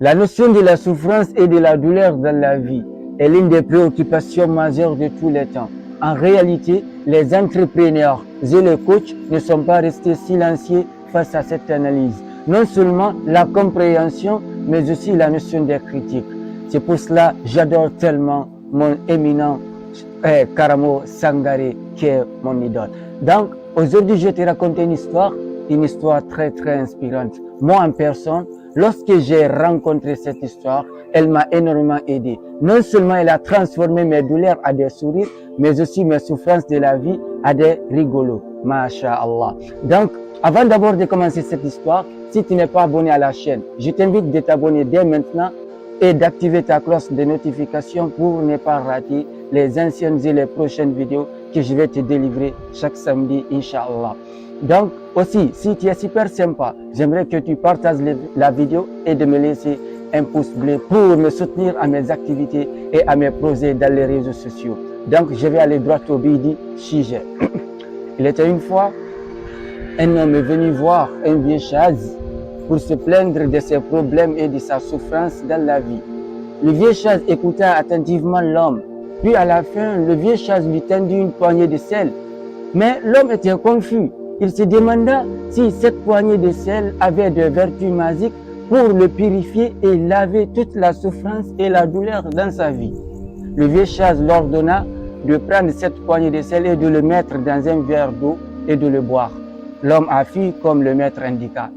La notion de la souffrance et de la douleur dans la vie est l'une des préoccupations majeures de tous les temps. En réalité, les entrepreneurs et les coachs ne sont pas restés silencieux face à cette analyse. Non seulement la compréhension, mais aussi la notion des critiques. C'est pour cela que j'adore tellement mon éminent Karamo Sangare, qui est mon idole. Donc, aujourd'hui, je vais te raconter une histoire très, très inspirante. Moi, en personne, lorsque j'ai rencontré cette histoire, elle m'a énormément aidé. Non seulement elle a transformé mes douleurs à des sourires, mais aussi mes souffrances de la vie à des rigolos. Masha'Allah. Donc, avant d'abord de commencer cette histoire, si tu n'es pas abonné à la chaîne, je t'invite de t'abonner dès maintenant et d'activer ta cloche de notification pour ne pas rater les anciennes et les prochaines vidéos que je vais te délivrer chaque samedi, Inch'Allah. Donc aussi, si tu es super sympa, j'aimerais que tu partages la vidéo et de me laisser un pouce bleu pour me soutenir à mes activités et à mes projets dans les réseaux sociaux. Donc je vais aller droit au but du sujet. Il était une fois, un homme est venu voir un vieux chaise pour se plaindre de ses problèmes et de sa souffrance dans la vie. Le vieux chaise écouta attentivement l'homme. Puis à la fin, le vieux chaise lui tendit une poignée de sel. Mais l'homme était confus. Il se demanda si cette poignée de sel avait des vertus magiques pour le purifier et laver toute la souffrance et la douleur dans sa vie. Le vieux chaise l'ordonna de prendre cette poignée de sel et de le mettre dans un verre d'eau et de le boire. L'homme a fait comme le maître indiqua.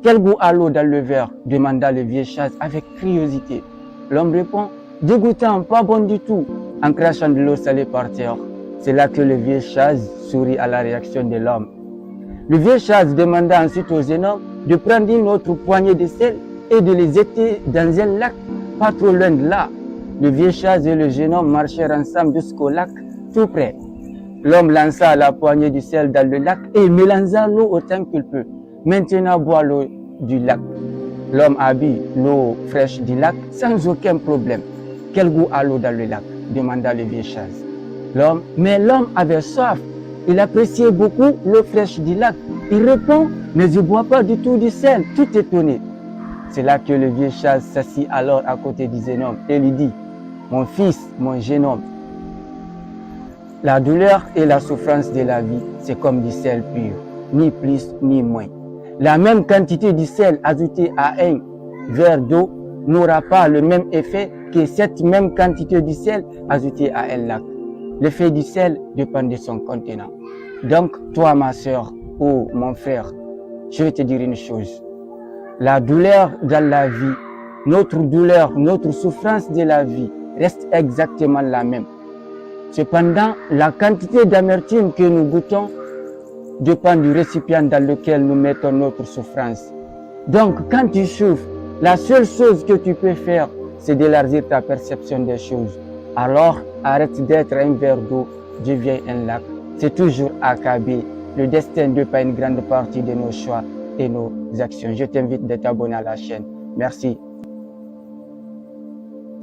Quel goût a l'eau dans le verre? Demanda le vieux chaise avec curiosité. L'homme répond, dégoûtant, pas bon du tout, en crachant de l'eau salée par terre. C'est là que le vieux chaise sourit à la réaction de l'homme. Le vieux chaise demanda ensuite au jeune homme de prendre une autre poignée de sel et de les jeter dans un lac pas trop loin de là. Le vieux chaise et le jeune homme marchèrent ensemble jusqu'au lac, tout près. L'homme lança la poignée de sel dans le lac et mélangea l'eau autant qu'il peut. Maintenant, bois l'eau du lac. L'homme a bu l'eau fraîche du lac sans aucun problème. Quel goût a l'eau dans le lac? Demanda le vieux chaise. Mais l'homme avait soif. Il appréciait beaucoup l'eau fraîche du lac. Il répond, mais je ne bois pas du tout du sel, tout étonné. C'est là que le vieux chaise s'assit alors à côté du jeune homme et lui dit, mon fils, mon jeune homme, la douleur et la souffrance de la vie, c'est comme du sel pur, ni plus ni moins. La même quantité de sel ajoutée à un verre d'eau n'aura pas le même effet que cette même quantité de sel ajoutée à un lac. L'effet du sel dépend de son contenant. Donc, toi, ma soeur ou mon frère, je vais te dire une chose. La douleur dans la vie, notre douleur, notre souffrance de la vie reste exactement la même. Cependant, la quantité d'amertume que nous goûtons dépend du récipient dans lequel nous mettons notre souffrance. Donc, quand tu souffres, la seule chose que tu peux faire, c'est d'élargir ta perception des choses. Alors, arrête d'être un verre d'eau, deviens un lac. C'est toujours accabé. Le destin ne dépend une grande partie de nos choix et nos actions. Je t'invite à t'abonner à la chaîne. Merci.